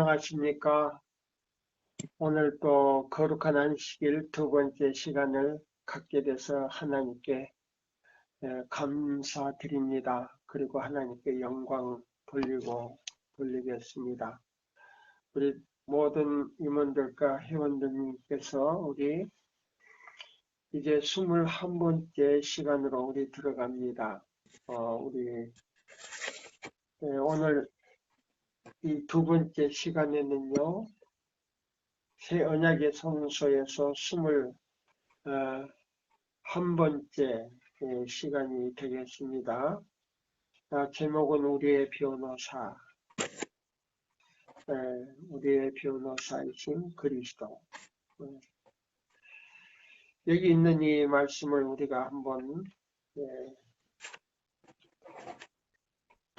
안녕하십니까. 오늘 또 거룩한 안식일 두 번째 시간을 갖게 돼서 하나님께 감사드립니다. 그리고 하나님께 영광 돌리겠습니다. 우리 모든 임원들과 회원들님께서 우리 이제 21번째 시간으로 우리 들어갑니다. 오늘 이 두 번째 시간에는요, 새 언약의 성소에서 21번째 시간이 되겠습니다. 제목은 우리의 변호사이신 그리스도. 여기 있는 이 말씀을 우리가 한번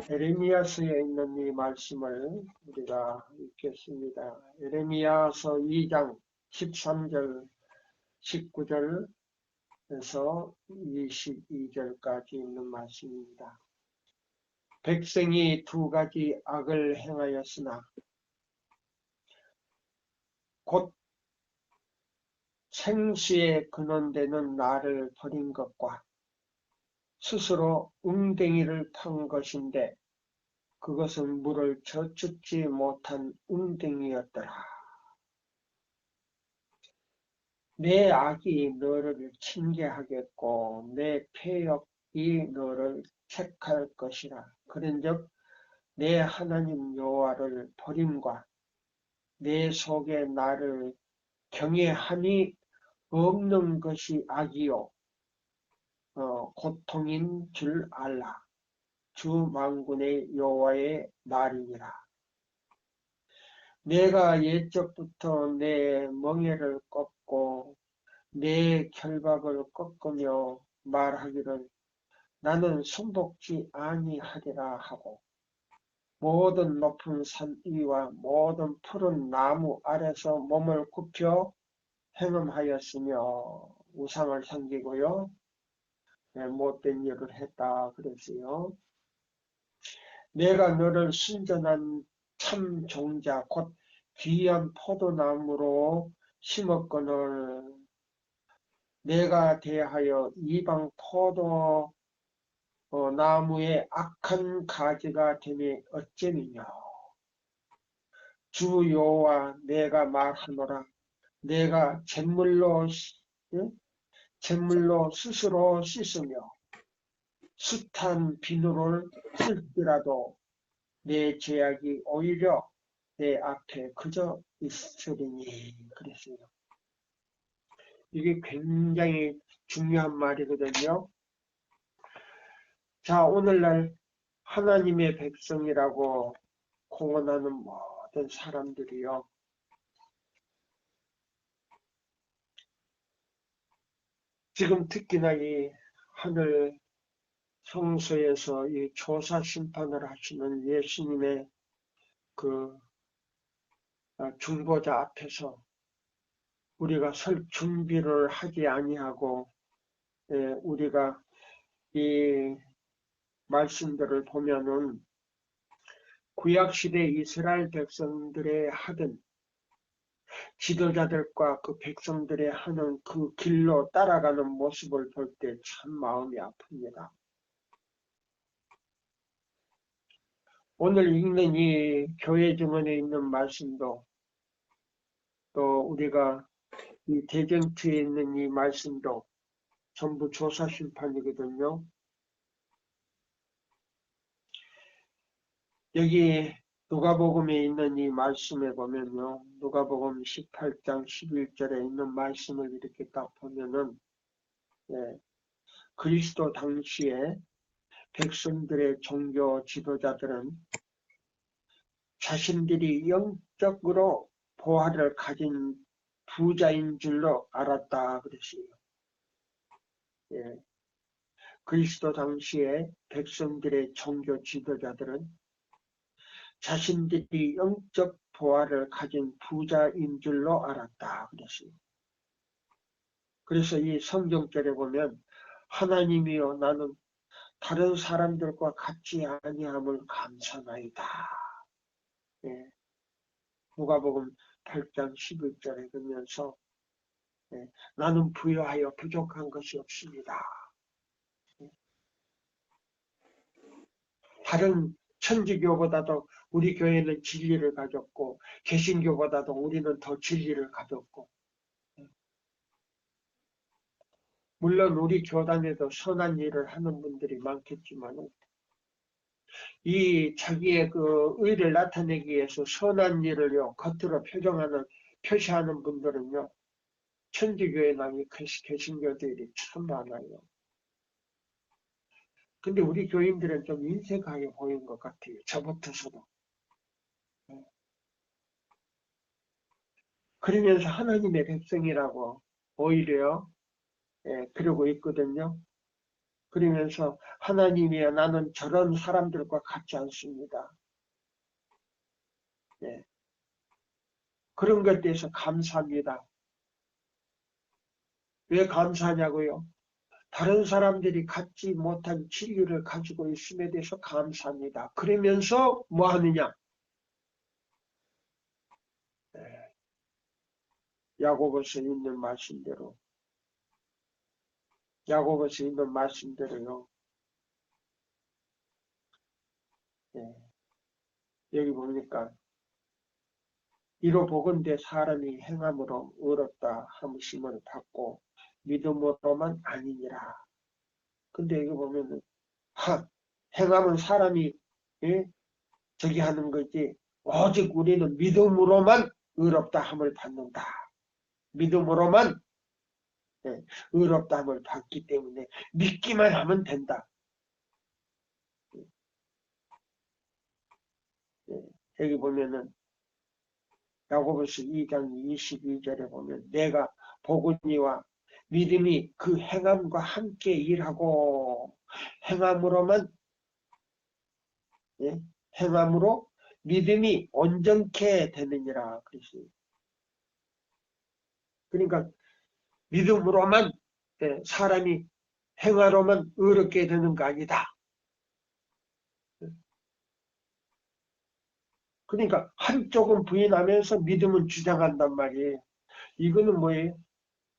에레미야서에 있는 이 말씀을 우리가 읽겠습니다. 에레미야서 2장 13절 19절에서 22절까지 있는 말씀입니다. 백성이 두 가지 악을 행하였으나 곧 생수의 근원되는 나를 버린 것과 스스로 웅덩이를 판 것인데 그것은 물을 저축지 못한 웅덩이였더라. 내 악이 너를 징계하겠고 내 패역이 너를 책할 것이라. 그런즉 내 하나님 여호와를 버림과 내 속에 나를 경외함이 없는 것이 악이요 고통인 줄 알라. 주 만군의 여호와의 말이니라. 내가 옛적부터 내 멍에를 꺾고 내 결박을 꺾으며 말하기를 나는 손복지 아니하리라 하고 모든 높은 산 위와 모든 푸른 나무 아래서 몸을 굽혀 행음하였으며 우상을 섬기고요 못된 일을 했다 그랬어요. 내가 너를 순전한 참 종자 곧 귀한 포도나무로 심었거늘 내가 대하여 이방 포도 나무의 악한 가지가 되니 어쩌미뇨. 주 여호와 내가 말하노라. 내가 잿물로 스스로 씻으며 숱한 비누를 쓸지라도 내 죄악이 오히려 내 앞에 그저 있으리니 그랬어요. 이게 굉장히 중요한 말이거든요. 자, 오늘날 하나님의 백성이라고 공언하는 모든 사람들이요. 지금 특히나 이 하늘 성소에서 이 조사 심판을 하시는 예수님의 그 중보자 앞에서 우리가 설 준비를 하지 아니하고 우리가 이 말씀들을 보면은 구약시대 이스라엘 백성들의 하던 지도자들과 그 백성들의 하는 그 길로 따라가는 모습을 볼 때 참 마음이 아픕니다. 오늘 읽는 이 교회 증언에 있는 말씀도 또 우리가 이 대전투에 있는 이 말씀도 전부 조사 심판이거든요. 여기 누가복음에 있는 이 말씀에 보면요. 누가복음 18장 11절에 있는 말씀을 이렇게 딱 보면은 그리스도 당시에 백성들의 종교 지도자들은 자신들이 영적으로 보화를 가진 부자인 줄로 알았다 그랬어요. 그리스도 당시에 백성들의 종교 지도자들은 자신들이 영적 보화를 가진 부자인 줄로 알았다 그랬어요. 그래서 이 성경절에 보면 하나님이여 나는 다른 사람들과 같지 아니함을 감사나이다. 누가복음 8장 11절에 그러면서 나는 부유하여 부족한 것이 없습니다. 다른 천주교보다도 우리 교회는 진리를 가졌고 개신교보다도 우리는 더 진리를 가졌고 물론 우리 교단에도 선한 일을 하는 분들이 많겠지만 이 자기의 그 의를 나타내기 위해서 선한 일을요 겉으로 표시하는 분들은요 천주교에 남이 개신교들이 참 많아요. 근데 우리 교인들은 좀 인색하게 보이는 것 같아요. 저부터서도. 그러면서 하나님의 백성이라고 오히려 그러고 있거든요. 그러면서 하나님이야 나는 저런 사람들과 같지 않습니다. 그런 것에 대해서 감사합니다. 왜 감사하냐고요? 다른 사람들이 갖지 못한 진리를 가지고 있음에 대해서 감사합니다. 그러면서 뭐 하느냐? 야고보서 있는 말씀대로요. 여기 보니까 이로 보건대 사람이 행함으로 의롭다 함심을 받고 믿음으로만 아니니라. 근데 여기 보면은 행함은 사람이 저기 하는 거지 오직 우리는 믿음으로만 의롭다 함을 받는다. 믿음으로만 의롭다 함을 받기 때문에 믿기만 하면 된다. 여기 보면은 야고보서 2장 22절에 보면 내가 보거니와 믿음이 그 행함과 함께 일하고 행함으로 믿음이 온전케 되느니라 그랬어요. 그러니까 믿음으로만 사람이 행하로만 의롭게 되는 거 아니다. 그러니까 한쪽은 부인하면서 믿음은 주장한단 말이에요. 이거는 뭐예요?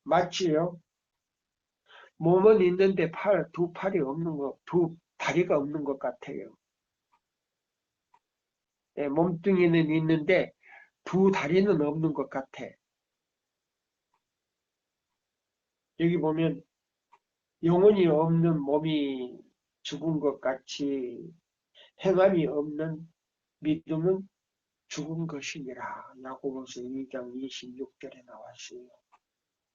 마치요. 몸은 있는데 두 팔이 없는 것, 두 다리가 없는 것 같아요. 몸뚱이는 있는데 두 다리는 없는 것 같아. 여기 보면 영혼이 없는 몸이 죽은 것 같이 행함이 없는 믿음은 죽은 것이니라. 야고보서 2장 26절에 나왔어요.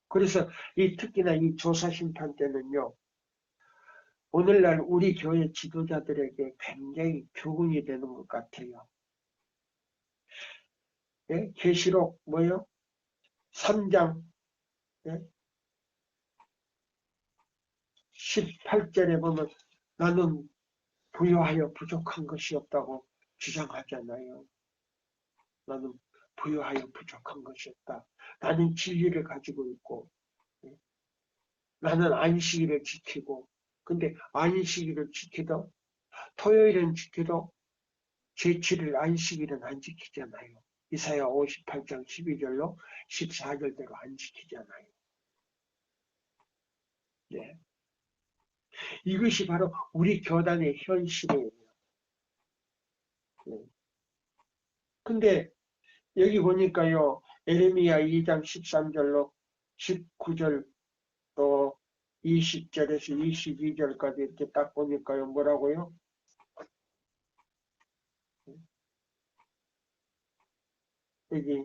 그래서 특히나 이 조사심판 때는요. 오늘날 우리 교회 지도자들에게 굉장히 교훈이 되는 것 같아요. 계시록 3장 18절에 보면 나는 부유하여 부족한 것이 없다고 주장하잖아요. 나는 부유하여 부족한 것이 없다. 나는 진리를 가지고 있고 나는 안식일을 지키고 근데 안식일을 지키도 토요일은 지키도 제7일 안식일은 안 지키잖아요. 이사야 58장 12절로 14절대로 안 지키잖아요. 네. 이것이 바로 우리 교단의 현실이에요. 네. 근데 여기 보니까요. 에레미야 2장 13절로 19절 또 20절에서 22절까지 이렇게 딱 보니까요. 뭐라고요? 여기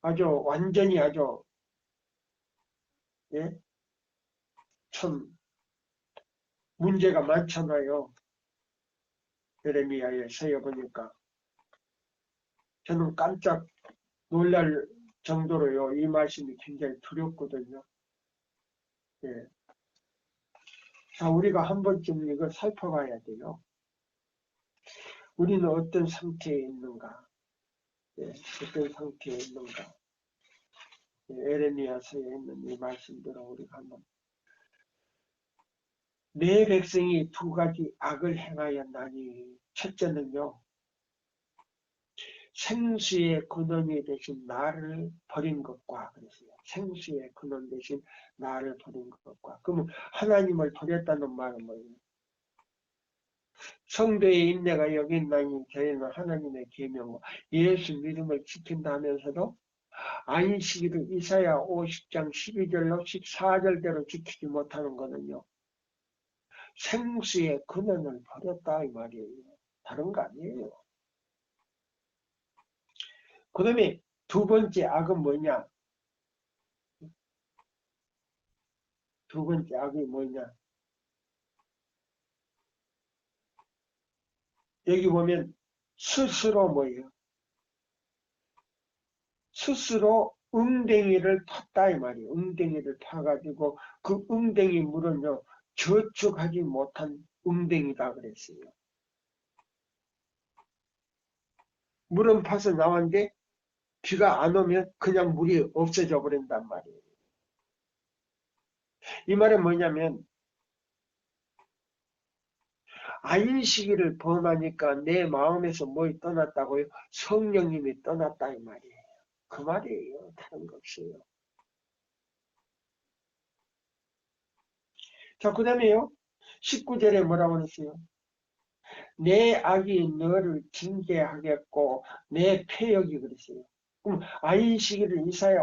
완전히 참 문제가 많잖아요. 에레미야에 서여보니까 저는 깜짝 놀랄 정도로요. 이 말씀이 굉장히 두렵거든요. 예. 자, 우리가 한 번쯤 이걸 살펴봐야 돼요. 우리는 어떤 상태에 있는가? 어떤 상태에 있는가? 에레미야서에 있는 이 말씀대로 우리가 한번 내 백성이 두 가지 악을 행하였나니 첫째는요. 생수의 근원이 되신 나를 버린 것과 그랬어요. 생수의 근원 되신 나를 버린 것과. 그러면 하나님을 버렸다는 말은 뭐예요? 성도의 인내가 여기 있나니 저희는 하나님의 계명과 예수 믿음을 지킨다면서도 안식일을 이사야 50장 12절로 14절대로 지키지 못하는 것은요. 생수의 근원을 버렸다 이 말이에요. 다른 거 아니에요. 그 다음에 두 번째 악은 뭐냐? 두 번째 악이 뭐냐? 여기 보면 스스로 뭐예요? 스스로 웅덩이를 팠다 이 말이에요. 웅덩이를 파가지고 그 웅덩이 물은요. 저축하지 못한 웅덩이다 그랬어요. 물은 파서 나왔는데 비가 안 오면 그냥 물이 없어져 버린단 말이에요. 이 말은 뭐냐면 안식일을 범하니까 내 마음에서 뭐이 떠났다고요? 성령님이 떠났다 이 말이에요. 그 말이에요. 다른 거 없어요. 자, 그 다음에요. 19절에 뭐라고 했어요? 내 악이 너를 징계하겠고 내 패역이 그랬어요. 그럼 안식일을 이사야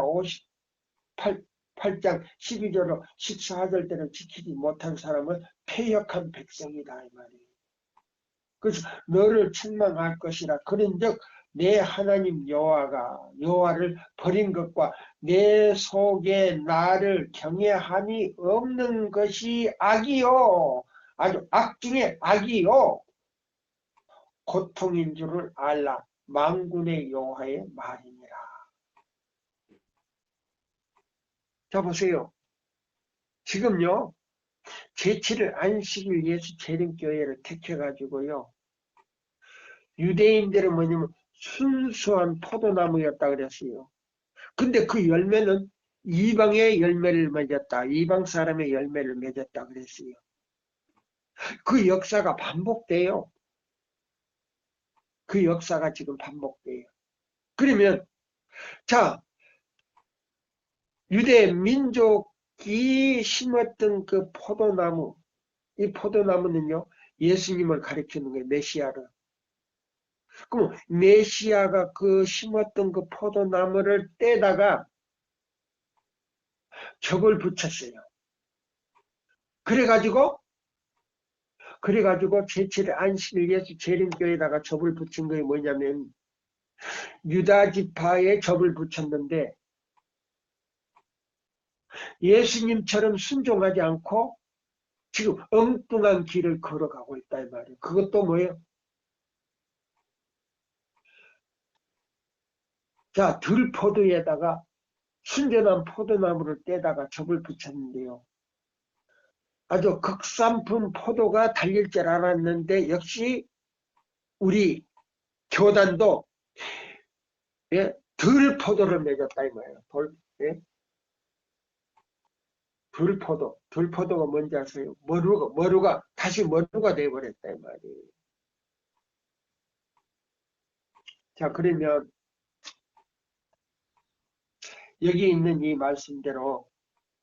58장 12절로 14절대로 지키지 못한 사람은 패역한 백성이다 이 말이에요. 그래서 너를 책망할 것이라 그런즉 내 하나님 여호와를 버린 것과 내 속에 나를 경외함이 없는 것이 악이요. 아주 악 중에 악이요. 고통인 줄을 알라. 만군의 여호와의 말이니라. 자 보세요. 지금요. 제7일 안식일 예수 재림교회를 택해가지고요. 유대인들은 뭐냐면 순수한 포도나무였다 그랬어요. 근데 그 열매는 이방의 열매를 맺었다. 이방 사람의 열매를 맺었다 그랬어요. 그 역사가 반복돼요. 그 역사가 지금 반복돼요. 그러면 자 유대 민족이 심었던 그 포도나무, 이 포도나무는요 예수님을 가리키는 거예요. 메시아를. 그럼 메시아가 그 심었던 그 포도나무를 떼다가 접을 붙였어요. 그래가지고 제7일 안식일 예수 재림교에다가 접을 붙인 게 뭐냐면 유다 지파에 접을 붙였는데 예수님처럼 순종하지 않고 지금 엉뚱한 길을 걸어가고 있다 이 말이에요. 그것도 뭐예요? 자, 들포도에다가 순전한 포도나무를 떼다가 접을 붙였는데요. 아주 극산품 포도가 달릴 줄 알았는데 역시 우리 교단도 예, 들포도를 맺었다 이 말이에요. 예? 들포도가 뭔지 아세요? 머루가 다시 머루가 돼버렸다 이 말이에요. 자, 그러면 여기 있는 이 말씀대로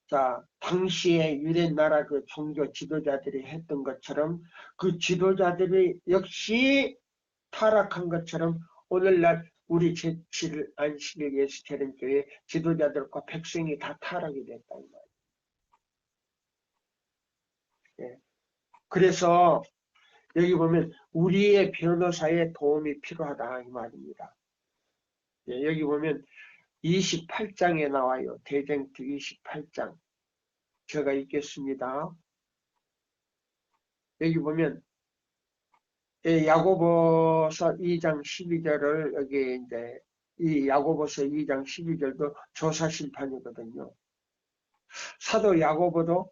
자, 당시에 유대 나라 그 종교 지도자들이 했던 것처럼 그 지도자들이 역시 타락한 것처럼 오늘날 우리 제7일 안식일 예수 재림교회 지도자들과 백성이 다 타락이 됐다 이 말이에요. 예. 그래서 여기 보면 우리의 변호사의 도움이 필요하다 이 말입니다. 예, 여기 보면 28장에 나와요. 대쟁투 28장. 제가 읽겠습니다. 여기 보면 야고보서 2장 12절을 여기 이제 이 야고보서 2장 12절도 조사 심판이거든요. 사도 야고보도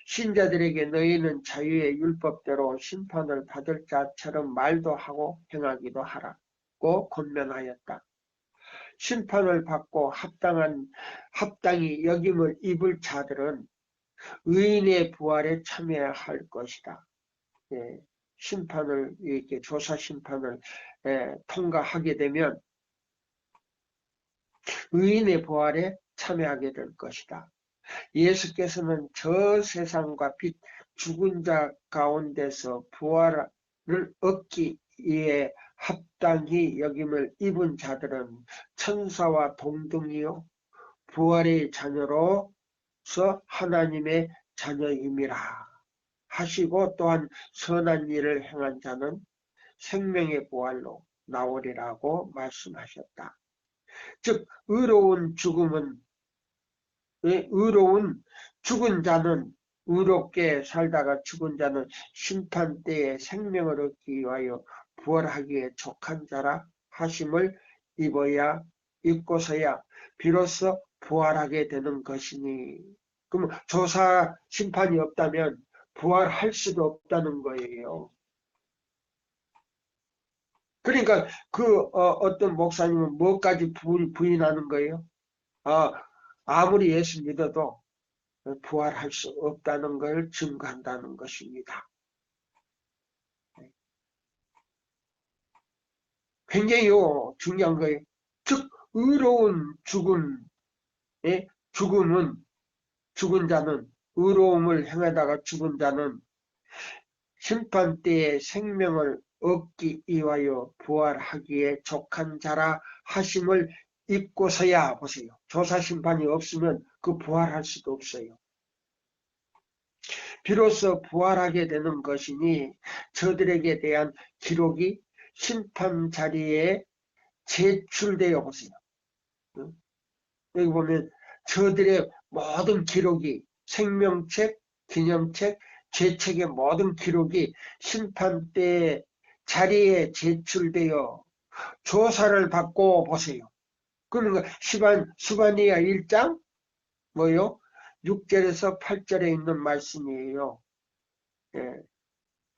신자들에게 너희는 자유의 율법대로 심판을 받을 자처럼 말도 하고 행하기도 하라고 권면하였다. 심판을 받고 합당히 여김을 입을 자들은 의인의 부활에 참여할 것이다. 예. 심판을, 이렇게 조사 심판을 통과하게 되면 의인의 부활에 참여하게 될 것이다. 예수께서는 저 세상과 빛 죽은 자 가운데서 부활을 얻기 위해 합당히 여김을 입은 자들은 천사와 동등이요 부활의 자녀로서 하나님의 자녀임이라 하시고, 또한 선한 일을 행한 자는 생명의 부활로 나오리라고 말씀하셨다. 즉 의로운 죽은 자는, 의롭게 살다가 죽은 자는 심판 때에 생명을 얻기 위하여 부활하기에 족한 자라 하심을 입고서야 비로소 부활하게 되는 것이니. 그럼 조사 심판이 없다면 부활할 수도 없다는 거예요. 그러니까 어떤 목사님은 뭐까지 부인하는 거예요? 아무리 예수 믿어도 부활할 수 없다는 걸 증거한다는 것입니다. 굉장히 중요한 거예요. 즉 의로운 죽은 자는, 의로움을 행하다가 죽은 자는 심판 때에 생명을 얻기 위하여 부활하기에 족한 자라 하심을 입고서야, 보세요. 조사 심판이 없으면 그 부활할 수도 없어요. 비로소 부활하게 되는 것이니 저들에게 대한 기록이 심판 자리에 제출되어, 보세요. 여기 보면 저들의 모든 기록이, 생명책, 기념책, 죄책의 모든 기록이 심판 때 자리에 제출되어 조사를 받고, 보세요. 그러니까 수바니아 1장 뭐요? 6절에서 8절에 있는 말씀이에요. 예,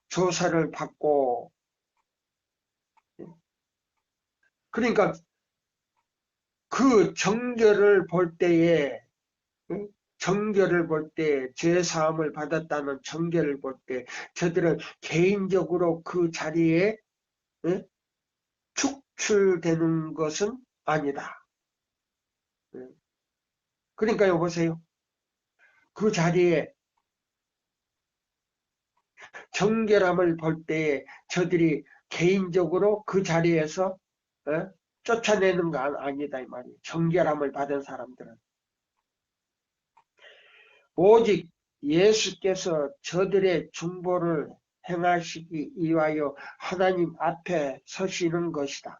조사를 받고. 그러니까 그 정결을 볼 때에, 죄사함을 받았다는 정결을 볼 때 저들은 개인적으로 그 자리에 축출되는 것은 아니다. 그러니까요, 보세요. 그 자리에 정결함을 볼 때에 저들이 개인적으로 그 자리에서 쫓아내는 거 아니다, 이 말이에요. 정결함을 받은 사람들은. 오직 예수께서 저들의 중보를 행하시기 위하여 하나님 앞에 서시는 것이다.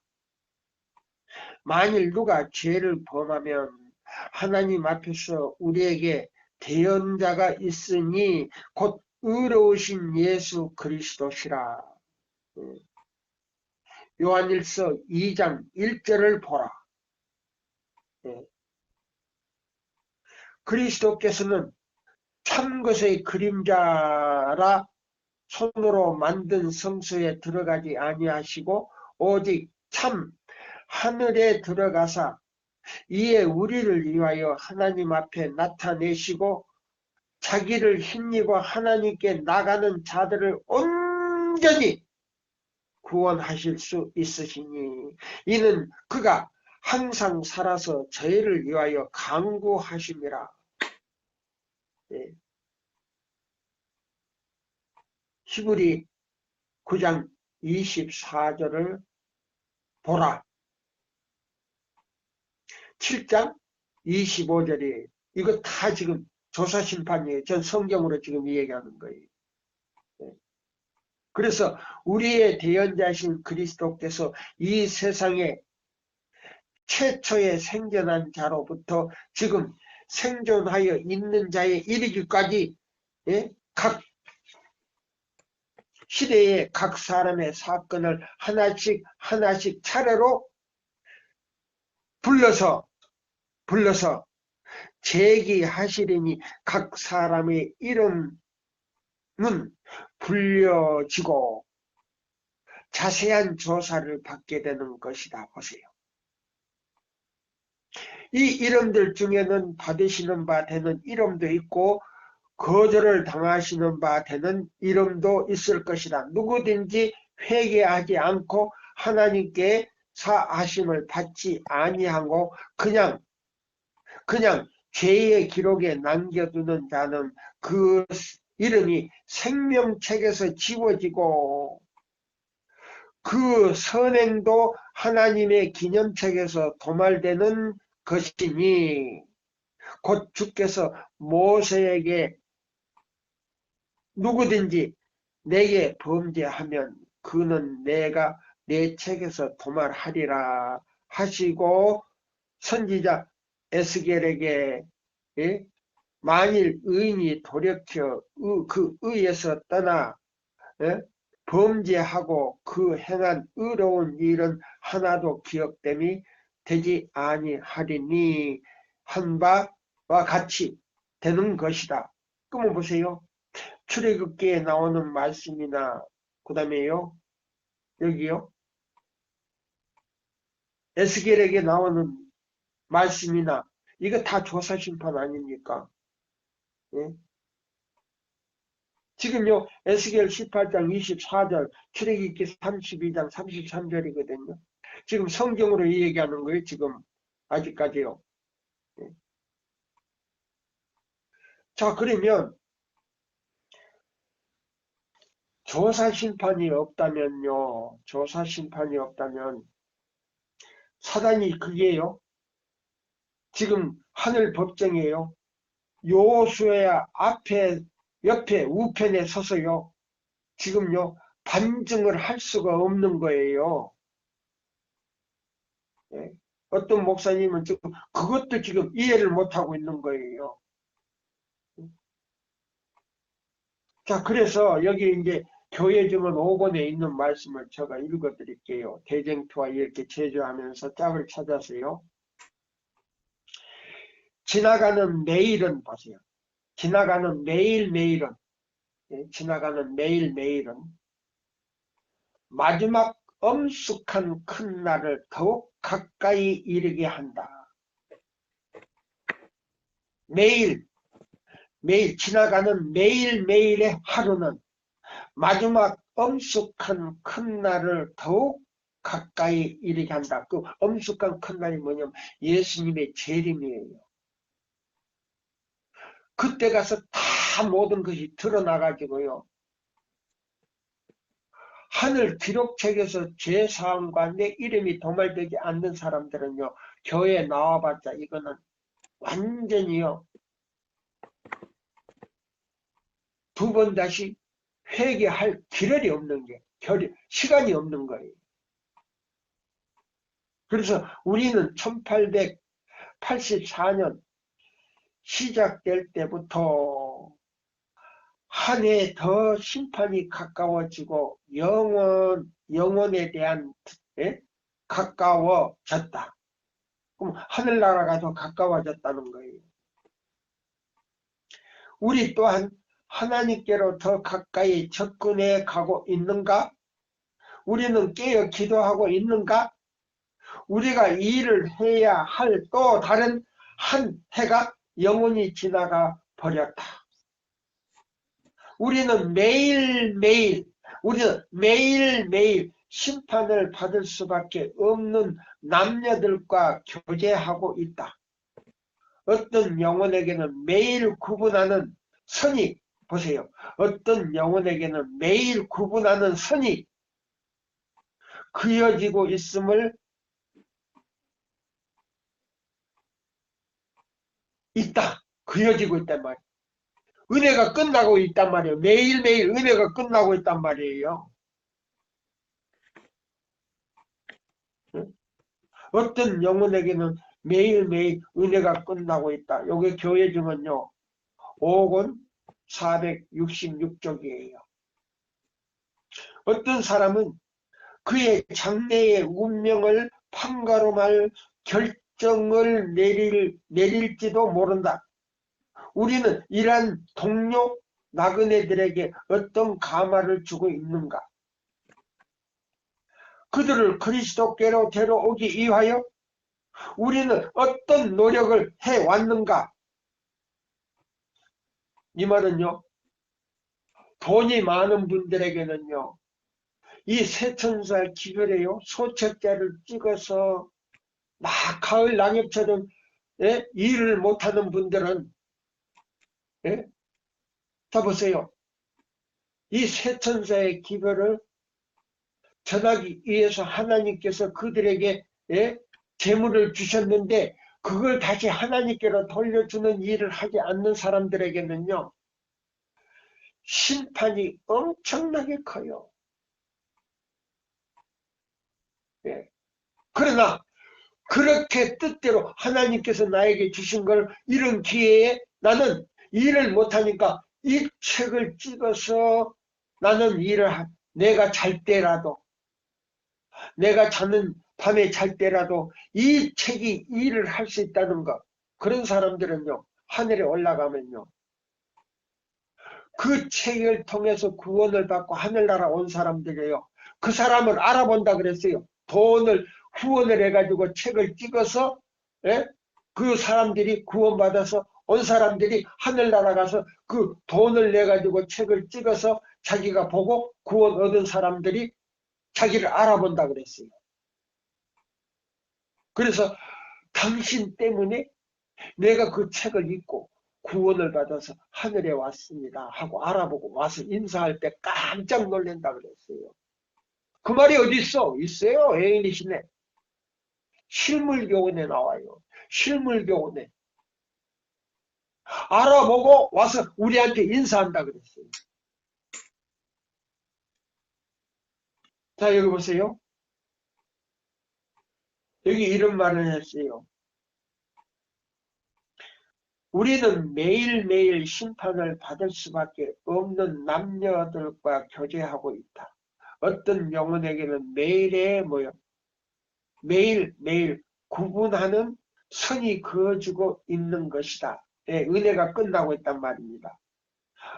만일 누가 죄를 범하면 하나님 앞에서 우리에게 대언자가 있으니 곧 의로우신 예수 그리스도시라. 요한일서 2장 1절을 보라. 그리스도께서는 참 것의 그림자라 손으로 만든 성소에 들어가지 아니하시고 오직 참 하늘에 들어가사 이에 우리를 위하여 하나님 앞에 나타내시고 자기를 힘입어 하나님께 나가는 자들을 온전히 구원하실 수 있으시니 이는 그가 항상 살아서 저희를 위하여 간구하심이라. 히브리 9장 24절을 보라. 7장 25절이 이거 다 지금 조사심판이에요. 전 성경으로 지금 얘기하는 거예요. 그래서 우리의 대언자신 그리스도께서 이 세상에 최초에 생겨난 자로부터 지금 생존하여 있는 자에 이르기까지 각 시대의 각 사람의 사건을 하나씩 차례로 불러서 제기하시리니 각 사람의 이름은 불려지고 자세한 조사를 받게 되는 것이다. 보세요. 이 이름들 중에는 받으시는 바 되는 이름도 있고 거절을 당하시는 바 되는 이름도 있을 것이다. 누구든지 회개하지 않고 하나님께 사하심을 받지 아니하고 그냥 죄의 기록에 남겨두는 자는 그 이름이 생명책에서 지워지고 그 선행도 하나님의 기념책에서 도말되는 것이니 곧 주께서 모세에게 누구든지 내게 범죄하면 그는 내가 내 책에서 도말하리라 하시고 선지자 에스겔에게 만일 의인이 돌이켜 그 의에서 떠나 범죄하고 그 행한 의로운 일은 하나도 기억됨이 되지 아니하리니 한 바와 같이 되는 것이다. 그러면 보세요. 출애굽기에 나오는 말씀이나 그 다음에요 여기요 에스겔에게 나오는 말씀이나 이거 다 조사심판 아닙니까? 예? 지금요 에스겔 18장 24절 출애굽기 32장 33절이거든요. 지금 성경으로 이 얘기하는 거예요. 지금 아직까지요. 예. 자 그러면 조사심판이 없다면요. 조사심판이 없다면 사단이 그게요. 지금 하늘 법정이에요. 여호수아 앞에 옆에 우편에 서서요. 지금요. 반증을 할 수가 없는 거예요. 예? 어떤 목사님은 지금 그것도 지금 이해를 못하고 있는 거예요. 자, 그래서 여기 이제 교회 증언 5권에 있는 말씀을 제가 읽어 드릴게요. 대쟁투와 이렇게 제조하면서 짝을 찾아서요. 지나가는 매일은 보세요. 지나가는 매일매일은 지나가는 매일매일은 마지막 엄숙한 큰 날을 더욱 가까이 이르게 한다. 매일 지나가는 매일매일의 하루는 마지막 엄숙한 큰 날을 더욱 가까이 이르게 한다. 그 엄숙한 큰 날이 뭐냐면 예수님의 재림이에요. 그때 가서 다 모든 것이 드러나가지고요. 하늘 기록책에서 죄사함과 내 이름이 도말되지 않는 사람들은요. 교회에 나와봤자 이거는 완전히요. 두 번 다시 회개할 기력이 없는 게 시간이 없는 거예요. 그래서 우리는 1884년 시작될 때부터 한 해 더 심판이 가까워지고 영원에 대한 가까워졌다. 그럼 하늘나라가 더 가까워졌다는 거예요. 우리 또한 하나님께로 더 가까이 접근해 가고 있는가? 우리는 깨어 기도하고 있는가? 우리가 일을 해야 할 또 다른 한 해가 영원히 지나가 버렸다. 우리는 매일매일 심판을 받을 수밖에 없는 남녀들과 교제하고 있다. 어떤 영혼에게는 매일 구분하는 선이 보세요. 어떤 영혼에게는 매일 구분하는 선이 그어지고 있음을 있다. 그어지고 있단 말이에요. 은혜가 끝나고 있단 말이에요. 매일매일 은혜가 끝나고 있단 말이에요. 어떤 영혼에게는 매일매일 은혜가 끝나고 있다. 요게 교회 증언요. 5권 466쪽이에요. 어떤 사람은 그의 장래의 운명을 판가름할 결정을 내릴지도 모른다. 우리는 이러한 동료 나그네들에게 어떤 감화를 주고 있는가? 그들을 그리스도께로 데려오기 위하여 우리는 어떤 노력을 해왔는가? 이 말은요, 돈이 많은 분들에게는요, 이 새천살 기별에요, 소책자를 찍어서 막 가을 낙엽처럼 일을 못하는 분들은 자 보세요. 이 새천사의 기별을 전하기 위해서 하나님께서 그들에게 재물을 주셨는데 그걸 다시 하나님께로 돌려주는 일을 하지 않는 사람들에게는요, 심판이 엄청나게 커요. 그러나 그렇게 뜻대로 하나님께서 나에게 주신 걸 이런 기회에 나는 일을 못하니까 이 책을 찍어서 나는 내가 잘 때라도, 내가 자는 밤에 잘 때라도 이 책이 일을 할 수 있다는 것. 그런 사람들은요, 하늘에 올라가면요, 그 책을 통해서 구원을 받고 하늘나라 온 사람들이에요. 그 사람을 알아본다 그랬어요. 돈을 후원을 해가지고 책을 찍어서 그 사람들이 구원받아서 온 사람들이 하늘나라 가서 그 돈을 내가지고 책을 찍어서 자기가 보고 구원 얻은 사람들이 자기를 알아본다 그랬어요. 그래서 당신 때문에 내가 그 책을 읽고 구원을 받아서 하늘에 왔습니다 하고 알아보고 와서 인사할 때 깜짝 놀란다 그랬어요. 그 말이 어디 있어? 있어요. 애인이시네. 실물교훈에 나와요. 실물교훈에. 알아보고 와서 우리한테 인사한다 그랬어요. 자, 여기 보세요. 여기 이런 말을 했어요. 우리는 매일매일 심판을 받을 수밖에 없는 남녀들과 교제하고 있다. 어떤 영혼에게는 매일의 매일매일 구분하는 선이 그어지고 있는 것이다. 은혜가 끝나고 있단 말입니다.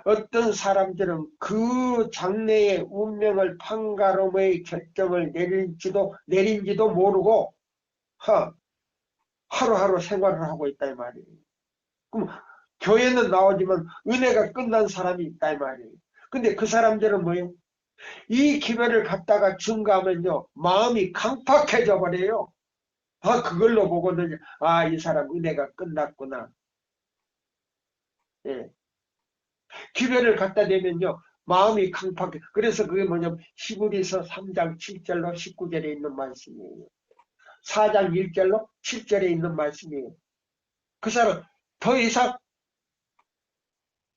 어떤 사람들은 그 장래의 운명을 판가름의 결정을 내린지도 모르고 하루하루 생활을 하고 있다 이 말이에요. 그럼 교회는 나오지만 은혜가 끝난 사람이 있다 이 말이에요. 근데 그 사람들은 뭐예요? 이 기별을 갖다가 증가하면요, 마음이 강팍해져 버려요. 그걸로 보고는 이 사람 은혜가 끝났구나. 기별을 갖다 대면요, 마음이 강팍해. 그래서 그게 뭐냐면 히브리서 3장 7절로 19절에 있는 말씀이에요. 4장 1절로 7절에 있는 말씀이에요. 그 사람 더 이상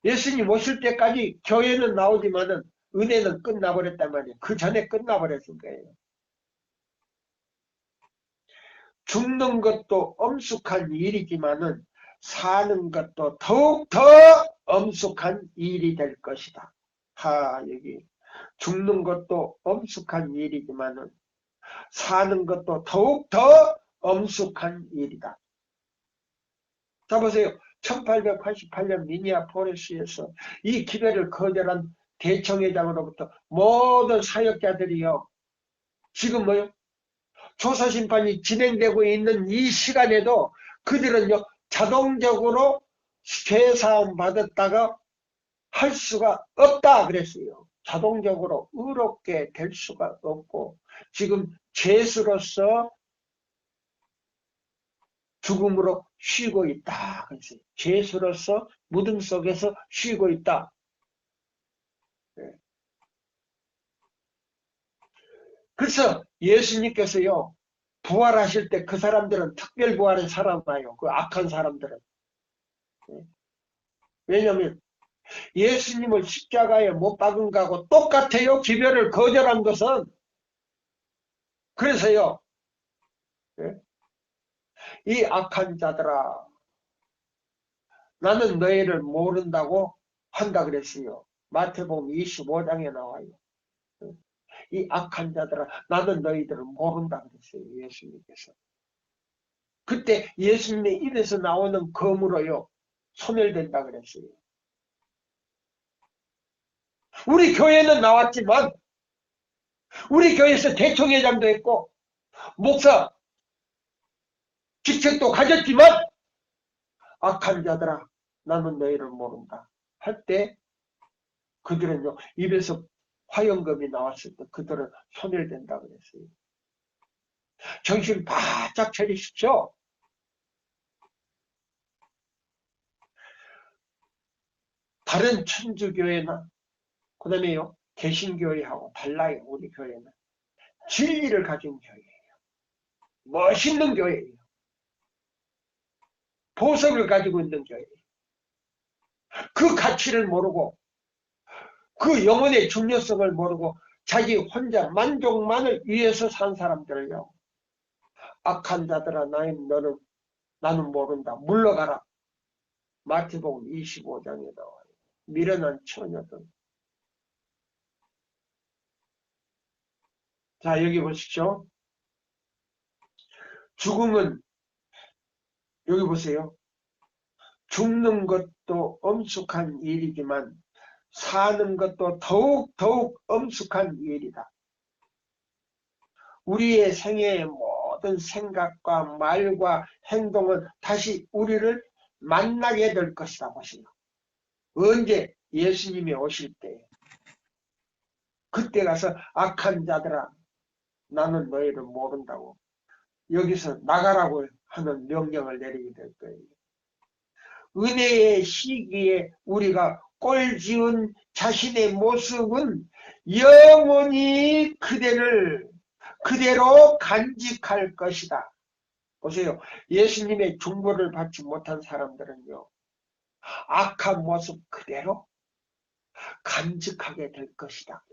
예수님 오실 때까지 교회는 나오지만은 은혜는 끝나버렸단 말이에요. 그 전에 끝나버렸을 거예요. 죽는 것도 엄숙한 일이지만은 사는 것도 더욱더 엄숙한 일이 될 것이다. 여기 죽는 것도 엄숙한 일이지만은 사는 것도 더욱더 엄숙한 일이다. 자 보세요. 1888년 미니아포리스에서 이 기별을 거절한 대청회장으로부터 모든 사역자들이요, 지금 조사심판이 진행되고 있는 이 시간에도 그들은요, 자동적으로 죄사함 받았다가 할 수가 없다 그랬어요. 자동적으로 의롭게 될 수가 없고 지금 죄수로서 죽음으로 쉬고 있다 그랬어요. 죄수로서 무덤 속에서 쉬고 있다. 그래서 예수님께서요, 부활하실 때 그 사람들은 특별 부활을 살아나요. 그 악한 사람들은. 왜냐하면 예수님을 십자가에 못 박은 거하고 똑같아요. 기별을 거절한 것은. 그래서요, 이 악한 자들아, 나는 너희를 모른다고 한다 그랬어요. 마태복음 25장에 나와요. 이 악한 자들아, 나는 너희들을 모른다 그랬어요. 예수님께서. 그때 예수님의 입에서 나오는 검으로요, 소멸된다 그랬어요. 우리 교회는 나왔지만 우리 교회에서 대총회장도 했고 목사 직책도 가졌지만 악한 자들아, 나는 너희를 모른다. 할 때 그들은요, 입에서 화염금이 나왔을 때 그들은 소멸된다 그랬어요. 정신 바짝 차리십시오. 다른 천주교회나 그 다음에요, 개신교회하고 달라요. 우리 교회는 진리를 가진 교회예요. 멋있는 교회예요. 보석을 가지고 있는 교회예요. 그 가치를 모르고 그 영혼의 중요성을 모르고 자기 혼자 만족만을 위해서 산 사람들을요, 악한 자들아 나는 모른다, 물러가라. 마태복음 25장에 나와요. 미련한 처녀들. 자, 여기 보십시오. 죽음은, 여기 보세요. 죽는 것도 엄숙한 일이지만 사는 것도 더욱 엄숙한 일이다. 우리의 생애의 모든 생각과 말과 행동은 다시 우리를 만나게 될 것이다 보시오. 언제? 예수님이 오실 때. 그때 가서 악한 자들아 나는 너희를 모른다고 여기서 나가라고 하는 명령을 내리게 될 거예요. 은혜의 시기에 우리가 꼴지은 자신의 모습은 영원히 그대로 간직할 것이다. 보세요. 예수님의 중보를 받지 못한 사람들은요, 악한 모습 그대로 간직하게 될 것이다.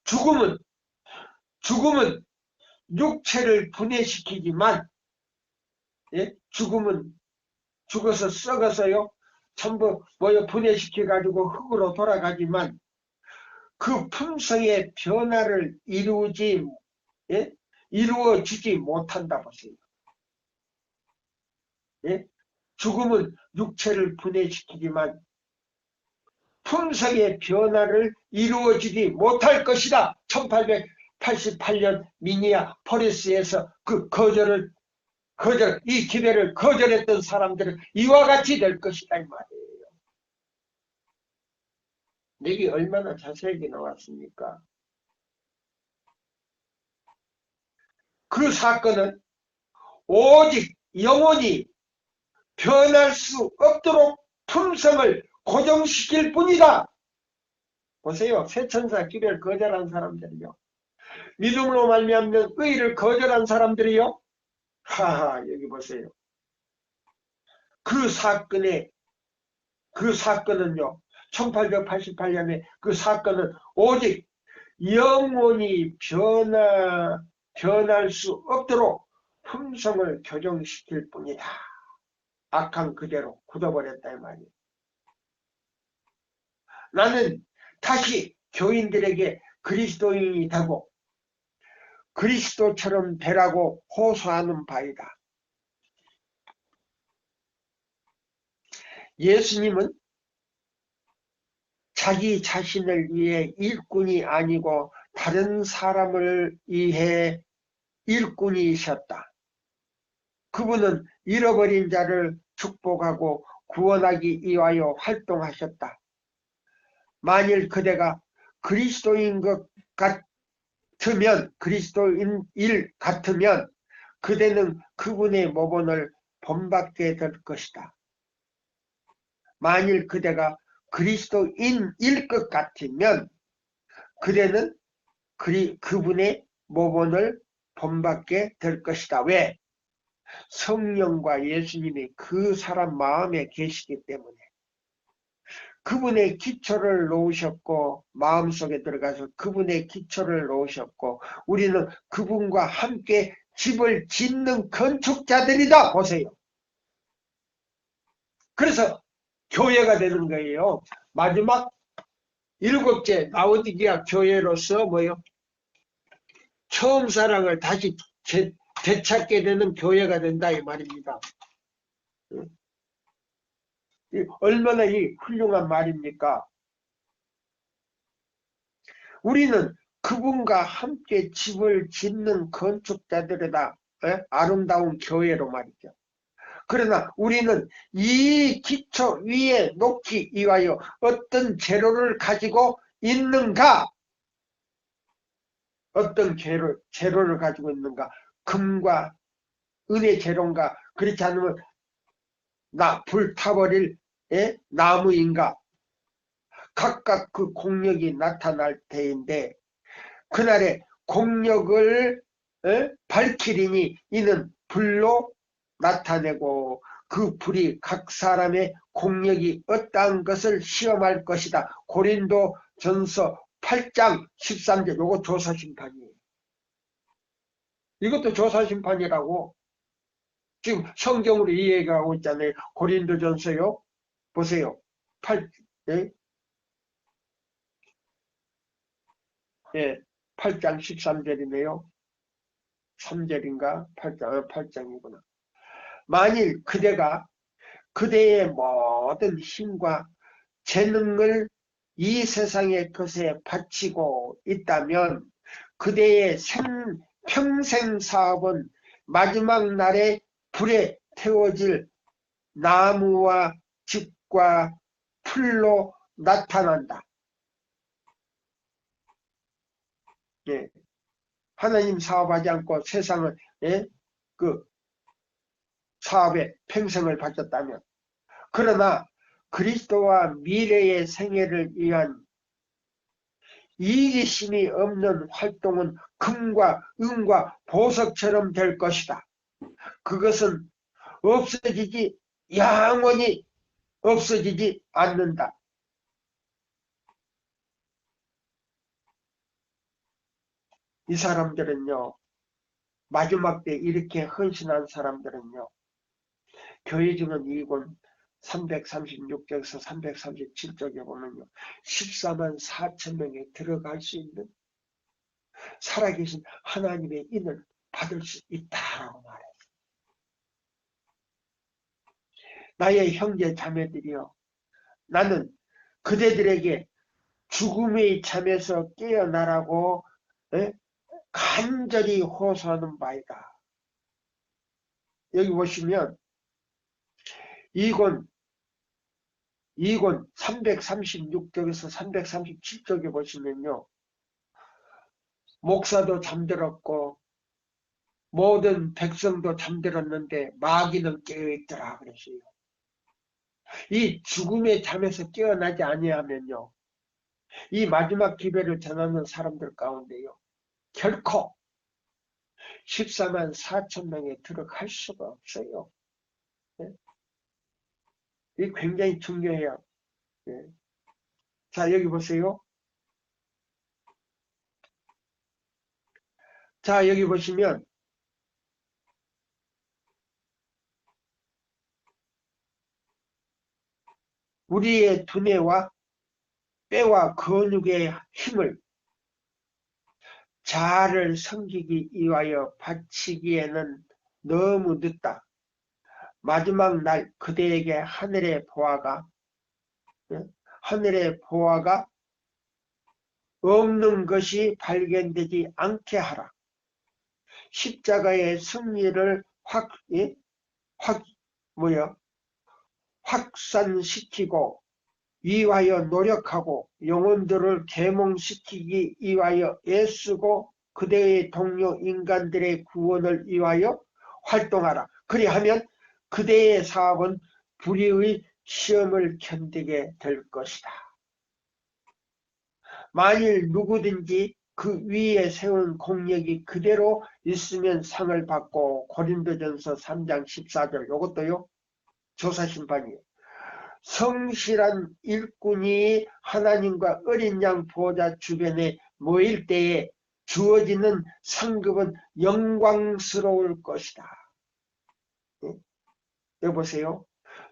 죽음은 육체를 분해시키지만, 예? 죽음은 죽어서 썩어서요, 전부 분해시켜가지고 흙으로 돌아가지만 그 품성의 변화를 이루어지지 못한다 보세요. 예? 죽음은 육체를 분해시키지만 품성의 변화를 이루어지지 못할 것이다. 1888년 미니아포리스에서 그 이 기회를 거절했던 사람들은 이와 같이 될 것이다 이 말이에요. 여기 얼마나 자세하게 나왔습니까? 그 사건은 오직 영원히 변할 수 없도록 품성을 고정시킬 뿐이다. 보세요. 세천사 기별을 거절한 사람들이요. 믿음으로 말미암는 의를 거절한 사람들이요. 하하, 여기 보세요. 그 사건은요. 1888년에 그 사건은 오직 영원히 변할 수 없도록 품성을 교정시킬 뿐이다. 악한 그대로 굳어버렸다 이 말이에요. 나는 다시 교인들에게 그리스도인이 되고 그리스도처럼 되라고 호소하는 바이다. 예수님은 자기 자신을 위해 일꾼이 아니고 다른 사람을 위해 일꾼이셨다. 그분은 잃어버린 자를 축복하고 구원하기 위하여 활동하셨다. 만일 그대가 그리스도인 일 같으면 그대는 그분의 모본을 본받게 될 것이다. 만일 그대가 그리스도인일 것 같으면 그대는 그분의 모본을 본받게 될 것이다. 왜? 성령과 예수님이 그 사람 마음에 계시기 때문에. 그분의 기초를 놓으셨고 마음속에 들어가서 그분의 기초를 놓으셨고 우리는 그분과 함께 집을 짓는 건축자들이다. 보세요. 그래서 교회가 되는 거예요. 마지막 7째 라오디게아 교회로서 처음 사랑을 다시 되찾게 되는 교회가 된다 이 말입니다. 얼마나 훌륭한 말입니까? 우리는 그분과 함께 집을 짓는 건축자들이다. 아름다운 교회로 말이죠. 그러나 우리는 이 기초 위에 놓기 위하여 어떤 재료를 가지고 있는가? 어떤 재료를 가지고 있는가? 금과 은의 재료인가? 그렇지 않으면 불타버릴 나무인가? 각각 그 공력이 나타날 때인데 그날에 공력을 밝히리니 이는 불로 나타내고 그 불이 각 사람의 공력이 어떠한 것을 시험할 것이다. 고린도 전서 8장 13절 요거 조사심판이에요. 이것도 조사심판이라고 지금 성경으로 이 얘기하고 있잖아요. 고린도 전서요. 보세요. 8, 예? 예, 8장 13절이네요. 3절인가? 8장이구나. 만일 그대가 그대의 모든 힘과 재능을 이 세상의 것에 바치고 있다면 그대의 평생 사업은 마지막 날에 불에 태워질 나무와 즙과 풀로 나타난다. 예. 하나님 사업하지 않고 세상을 그 사업에 평생을 바쳤다면 그러나 그리스도와 미래의 생애를 위한 이기심이 없는 활동은 금과 은과 보석처럼 될 것이다. 그것은 영원히 없어지지 않는다. 이 사람들은요, 마지막 때 이렇게 헌신한 사람들은요, 교회 중은 이권 336쪽에서 337쪽에 보면요, 14만 4천 명에 들어갈 수 있는 살아계신 하나님의 인을 받을 수 있다라고 말해요. 나의 형제 자매들이여, 나는 그대들에게 죽음의 잠에서 깨어나라고 간절히 호소하는 바이다. 여기 보시면 이권 336쪽에서 337쪽에 보시면요, 목사도 잠들었고 모든 백성도 잠들었는데 마귀는 깨어있더라 그랬어요. 이 죽음의 잠에서 깨어나지 아니하면요, 이 마지막 기회를 전하는 사람들 가운데요, 결코 14만 4천 명에 들어갈 수가 없어요. 네? 이게 굉장히 중요해요. 네. 자, 여기 보세요. 자, 여기 보시면 우리의 두뇌와 뼈와 근육의 힘을 자아를 섬기기 위하여 바치기에는 너무 늦다. 마지막 날 그대에게 하늘의 보화가 없는 것이 발견되지 않게 하라. 십자가의 승리를 확산시키고 위하여 노력하고 영혼들을 계몽시키기 위하여 애쓰고 그대의 동료 인간들의 구원을 위하여 활동하라. 그리하면 그대의 사업은 불의의 시험을 견디게 될 것이다. 만일 누구든지 그 위에 세운 공력이 그대로 있으면 상을 받고 고린도전서 3장 14절 이것도요 조사심판이에요. 성실한 일꾼이 하나님과 어린 양 보호자 주변에 모일 때에 주어지는 상급은 영광스러울 것이다. 여보세요.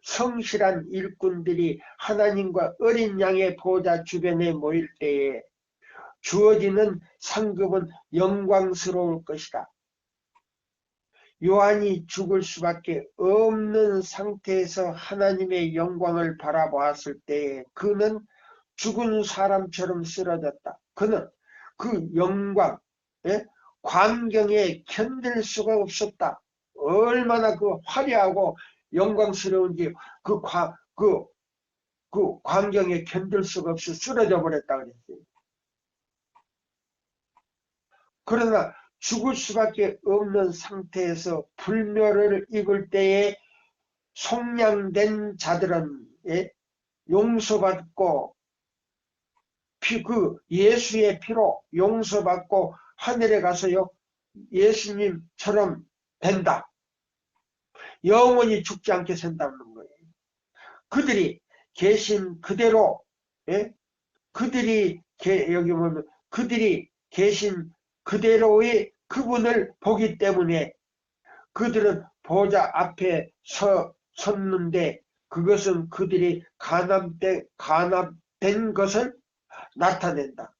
성실한 일꾼들이 하나님과 어린 양의 보호자 주변에 모일 때에 주어지는 상급은 영광스러울 것이다. 요한이 죽을 수밖에 없는 상태에서 하나님의 영광을 바라보았을 때 그는 죽은 사람처럼 쓰러졌다. 그는 그 영광, 광경에 견딜 수가 없었다. 얼마나 그 화려하고 영광스러운지 그 광경에 견딜 수가 없이 쓰러져 버렸다 그랬어요. 그러나 죽을 수밖에 없는 상태에서 불멸을 입을 때에 속량된 자들은 용서받고 그 예수의 피로 용서받고 하늘에 가서요 예수님처럼 된다. 영원히 죽지 않게 산다는 거예요. 그들이 계신 그대로 그들이 여기 보면 그들이 계신 그대로의 그분을 보기 때문에 그들은 보좌 앞에 섰는데 그것은 그들이 간합된 것을 나타낸다.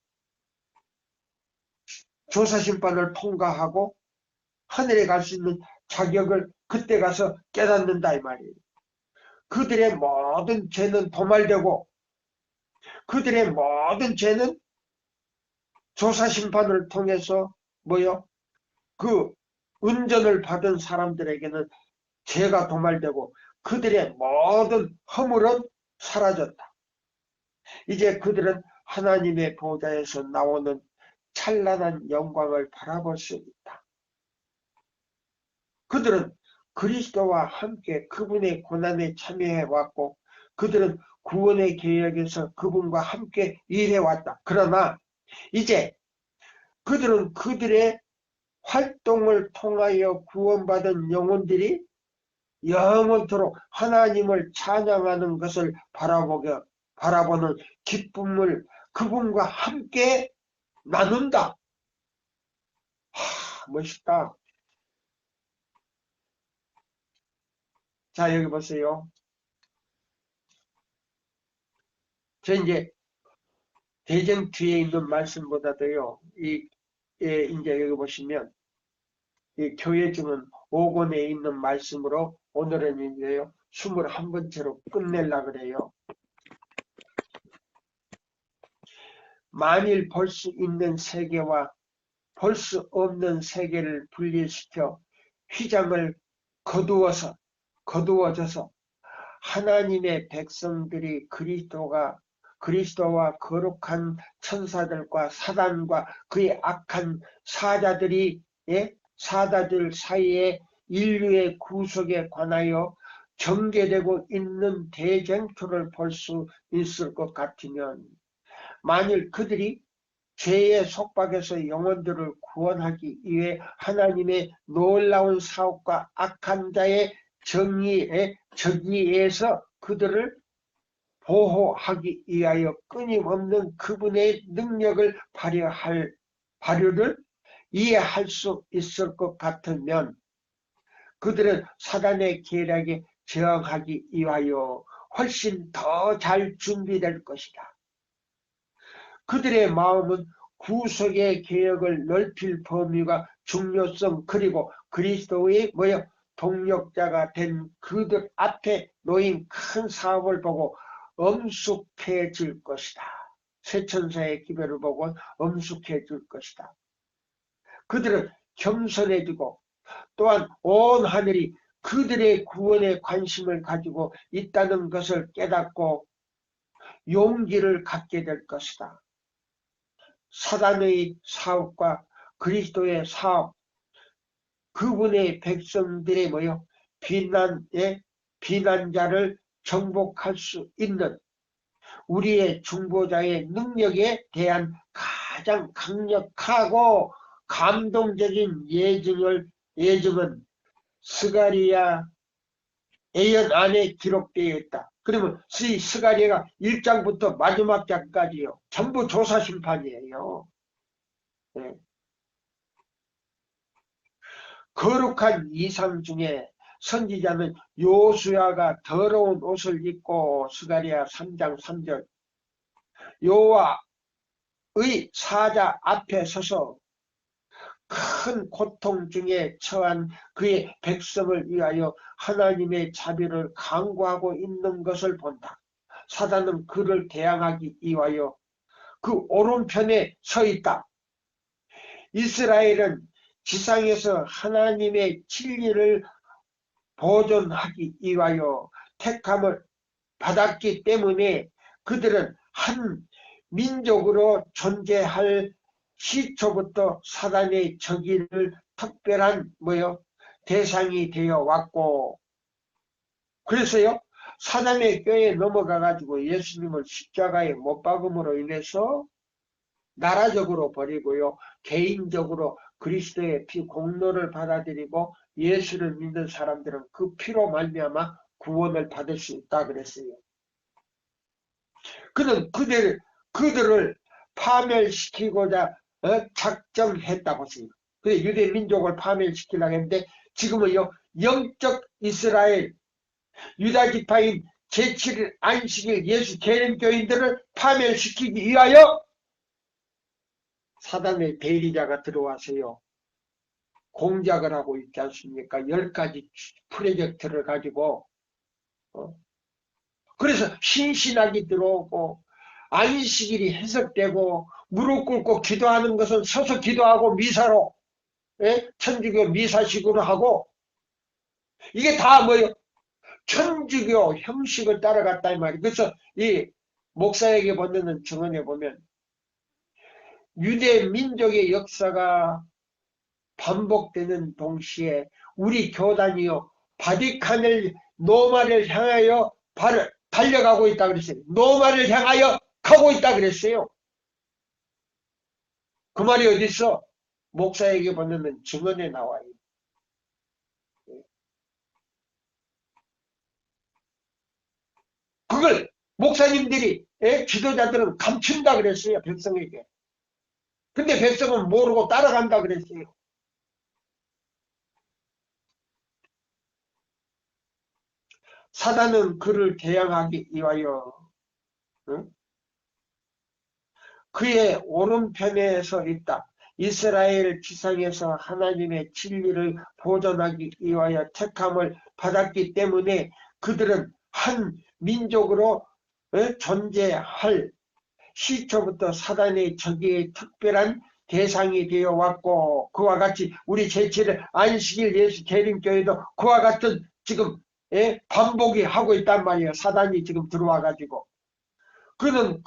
조사심판을 통과하고 하늘에 갈 수 있는 자격을 그때 가서 깨닫는다 이 말이에요. 그들의 모든 죄는 도말되고 그들의 모든 죄는 조사심판을 통해서 그 은전을 받은 사람들에게는 죄가 도말되고 그들의 모든 허물은 사라졌다. 이제 그들은 하나님의 보좌에서 나오는 찬란한 영광을 바라볼 수 있다. 그들은 그리스도와 함께 그분의 고난에 참여해왔고 그들은 구원의 계획에서 그분과 함께 일해왔다. 그러나 이제 그들은 그들의 활동을 통하여 구원받은 영혼들이 영원토록 하나님을 찬양하는 것을 바라보는 기쁨을 그분과 함께 나눈다. 멋있다. 자, 여기 보세요. 이제 대전 뒤에 있는 말씀보다도요, 이제 여기 보시면, 이 교회 중은 5권에 있는 말씀으로 오늘은 이제요, 21번째로 끝내려고 그래요. 만일 볼 수 있는 세계와 볼 수 없는 세계를 분리시켜 휘장을 거두어져서 하나님의 백성들이 그리스도와 거룩한 천사들과 사단과 그의 악한 사자들 사이에 인류의 구속에 관하여 전개되고 있는 대쟁투를 볼 수 있을 것 같으면 만일 그들이 죄의 속박에서 영혼들을 구원하기 위해 하나님의 놀라운 사업과 악한 자의 정의에서 그들을 보호하기 위하여 끊임없는 그분의 능력을 발휘를 이해할 수 있을 것 같으면 그들은 사단의 계략에 저항하기 위하여 훨씬 더 잘 준비될 것이다. 그들의 마음은 구속의 개혁을 넓힐 범위가 중요성 그리고 그리스도의 동력자가 된 그들 앞에 놓인 큰 사업을 보고 엄숙해질 것이다. 새 천사의 기별을 보고 엄숙해질 것이다. 그들은 겸손해지고 또한 온 하늘이 그들의 구원에 관심을 가지고 있다는 것을 깨닫고 용기를 갖게 될 것이다. 사단의 사업과 그리스도의 사업, 그분의 백성들의 비난자를 정복할 수 있는 우리의 중보자의 능력에 대한 가장 강력하고 감동적인 예증은 스가랴 예언 안에 기록되어 있다. 그러면 스가랴가 1장부터 마지막 장까지요. 전부 조사심판이에요. 네. 거룩한 이상 중에 선지자는 요수야가 더러운 옷을 입고 스가랴 3장 3절 여호와의 사자 앞에 서서 큰 고통 중에 처한 그의 백성을 위하여 하나님의 자비를 강구하고 있는 것을 본다. 사단은 그를 대항하기 위하여 그 오른편에 서 있다. 이스라엘은 지상에서 하나님의 진리를 보존하기 위하여 택함을 받았기 때문에 그들은 한 민족으로 존재할 시초부터 사단의 저기를 특별한 대상이 되어 왔고, 그래서요 사단의 꾀에 넘어가 가지고 예수님을 십자가에 못 박음으로 인해서 나라적으로 버리고요 개인적으로 그리스도의 피 공로를 받아들이고 예수를 믿는 사람들은 그 피로 말미암아 구원을 받을 수 있다 그랬어요. 그는 그들을 파멸시키고자 작정했다 보세요. 그래 유대 민족을 파멸시키려고 했는데 지금은요 영적 이스라엘 유다 지파인 제7일 안식일 예수 재림교인들을 파멸시키기 위하여 사단의 대리자가 들어와서요 공작을 하고 있지 않습니까? 10가지 프로젝트를 가지고 그래서 신신하게 들어오고 안식일이 해석되고 무릎 꿇고 기도하는 것은 서서 기도하고 미사로 천주교 미사식으로 하고 이게 다 천주교 형식을 따라갔다 이 말이에요. 그래서 이 목사에게 보내는 증언에 보면 유대 민족의 역사가 반복되는 동시에 우리 교단이요 바티칸을 노마를 향하여 달려가고 있다 그랬어요. 노마를 향하여 가고 있다 그랬어요. 그 말이 어디서 목사에게 보내는 증언에 나와요. 그걸 목사님들이 지도자들은 감춘다 그랬어요. 백성에게. 근데 백성은 모르고 따라간다 그랬어요. 사단은 그를 대항하기 위하여 그의 오른편에 서 있다. 이스라엘 지상에서 하나님의 진리를 보존하기 위하여 택함을 받았기 때문에 그들은 한 민족으로 존재할 시초부터 사단의 적의 특별한 대상이 되어 왔고 그와 같이 우리 제7일 안식일 예수 재림교회도 그와 같은 지금 반복이 하고 있단 말이에요. 사단이 지금 들어와 가지고 그는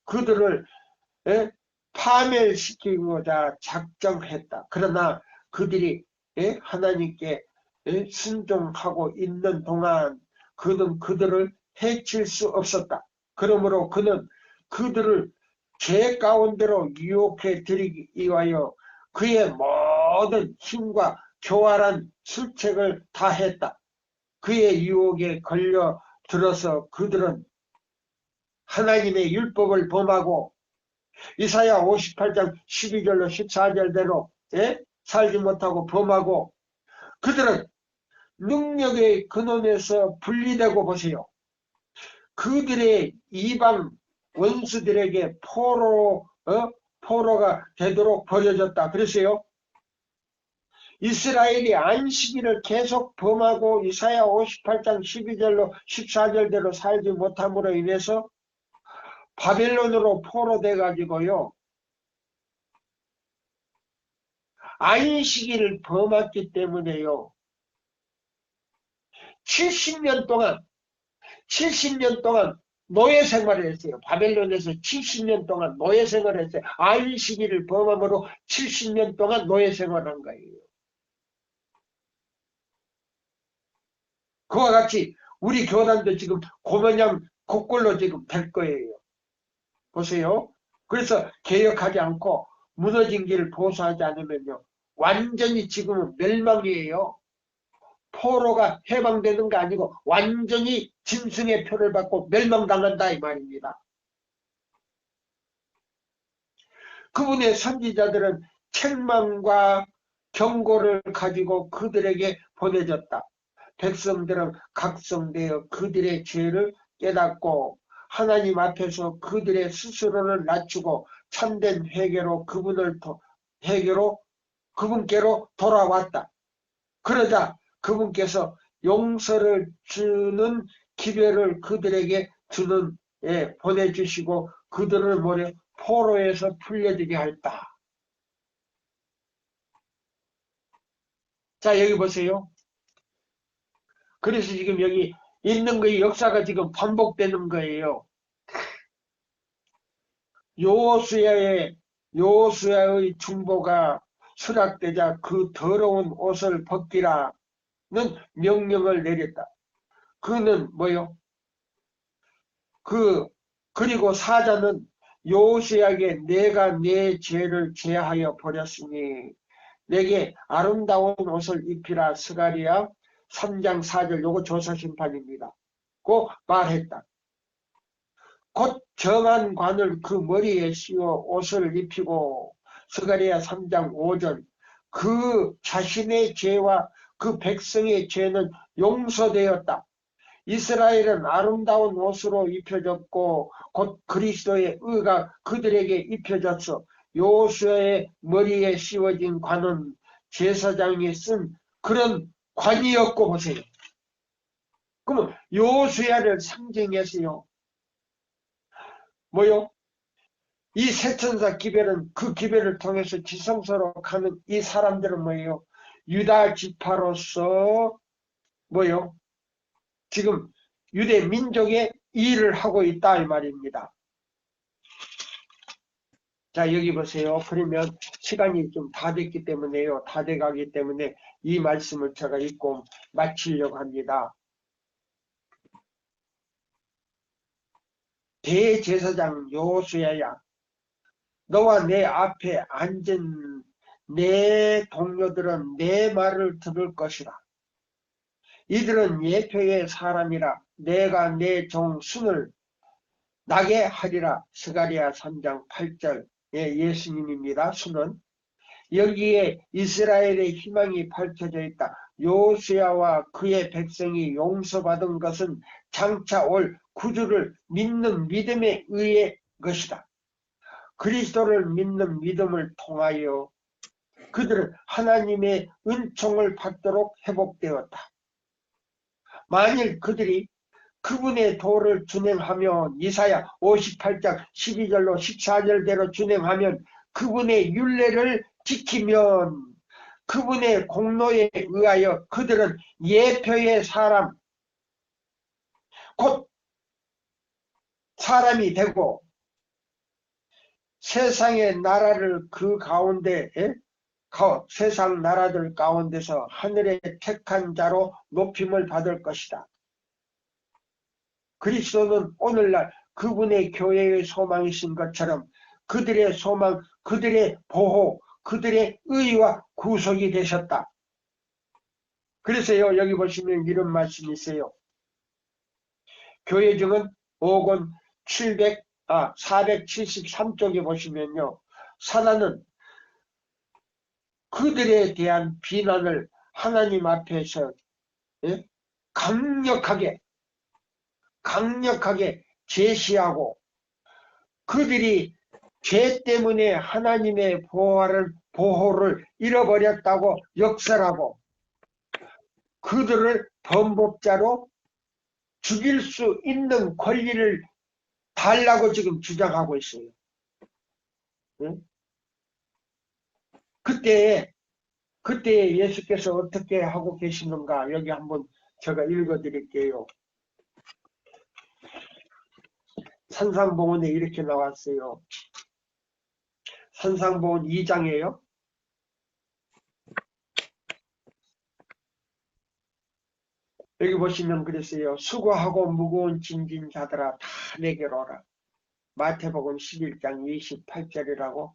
그들을 파멸시키고자 작정했다. 그러나 그들이 하나님께 순종하고 있는 동안 그는 그들을 해칠 수 없었다. 그러므로 그는 그들을 죄 가운데로 유혹해 드리기 위하여 그의 모든 힘과 교활한 술책을 다했다. 그의 유혹에 걸려 들어서 그들은 하나님의 율법을 범하고 이사야 58장 12절로 14절대로 살지 못하고 범하고 그들은 능력의 근원에서 분리되고 보세요. 그들의 이방 원수들에게 포로가 되도록 버려졌다. 그랬어요. 이스라엘이 안식일을 계속 범하고 이사야 58장 12절로 14절대로 살지 못함으로 인해서 바벨론으로 포로돼 가지고요. 안식일을 범했기 때문에요. 70년 동안 노예 생활을 했어요. 바벨론에서 70년 동안 노예 생활을 했어요. 안식일을 범함으로 70년 동안 노예 생활을 한 거예요. 그와 같이 우리 교단도 지금 고모냥 곡골로 지금 될 거예요. 보세요. 그래서 개혁하지 않고 무너진 길을 보수하지 않으면요. 완전히 지금은 멸망이에요. 포로가 해방되는 거 아니고 완전히 짐승의 표를 받고 멸망당한다 이 말입니다. 그분의 선지자들은 책망과 경고를 가지고 그들에게 보내졌다. 백성들은 각성되어 그들의 죄를 깨닫고 하나님 앞에서 그들의 스스로를 낮추고 참된 회개로 그분께로 돌아왔다. 그러자 그분께서 용서를 주는 기회를 그들에게 보내주시고 그들을 포로에서 풀려지게 했다. 자 여기 보세요. 그래서 지금 여기 있는 거의 역사가 지금 반복되는 거예요. 여호수아의 중보가 수락되자 그 더러운 옷을 벗기라는 명령을 내렸다. 그는 뭐요? 그리고 사자는 여호수아에게 내가 내 죄를 제하여 버렸으니 내게 아름다운 옷을 입히라. 스가랴 3장 4절. 요거 조사심판입니다. 고 말했다. 곧 정한 관을 그 머리에 씌워 옷을 입히고 스가랴 3장 5절. 그 자신의 죄와 그 백성의 죄는 용서되었다. 이스라엘은 아름다운 옷으로 입혀졌고 곧 그리스도의 의가 그들에게 입혀졌어. 여호수아의 머리에 씌워진 관은 제사장이 쓴 그런 관이었고 보세요. 그러면 여호수아를 상징해서요. 뭐요? 이 세천사 기별은 그 기별을 통해서 지성소로 가는 이 사람들은 뭐예요? 유다 지파로서 뭐요? 지금 유대 민족의 일을 하고 있다 이 말입니다. 자 여기 보세요. 그러면 시간이 좀 다 됐기 때문에요. 다 돼가기 때문에 이 말씀을 제가 읽고 마치려고 합니다. 대제사장 여호수아야, 너와 내 앞에 앉은 내 동료들은 내 말을 들을 것이라. 이들은 예표의 사람이라. 내가 내 종 순을 나게 하리라. 스가랴 3장 8절. 예수님입니다. 순은. 여기에 이스라엘의 희망이 밝혀져 있다. 여호수아와 그의 백성이 용서받은 것은 장차 올 구주를 믿는 믿음에 의해 것이다. 그리스도를 믿는 믿음을 통하여 그들은 하나님의 은총을 받도록 회복되었다. 만일 그들이 그분의 도를 준행하면, 이사야 58장 12절로 14절대로 준행하면, 그분의 율례를 지키면, 그분의 공로에 의하여 그들은 예표의 사람, 곧 사람이 되고 세상의 나라를 그 가운데, 세상 나라들 가운데서 하늘의 택한 자로 높임을 받을 것이다. 그리스도는 오늘날 그분의 교회의 소망이신 것처럼 그들의 소망, 그들의 보호, 그들의 의와 구속이 되셨다. 그래서요, 여기 보시면 이런 말씀이 있어요. 교회 증은 5권 473쪽에 보시면요, 사단은 그들에 대한 비난을 하나님 앞에서 강력하게 제시하고, 그들이 죄 때문에 하나님의 보호를 잃어버렸다고 역설하고 그들을 범법자로 죽일 수 있는 권리를 달라고 지금 주장하고 있어요. 그때 예수께서 어떻게 하고 계시는가, 여기 한번 제가 읽어드릴게요. 산상보훈에 이렇게 나왔어요. 산상보훈 2장이에요. 여기 보시면 그랬어요. 수고하고 무거운 짐진 자들아 다 내게로 오라. 마태복음 11장 28절이라고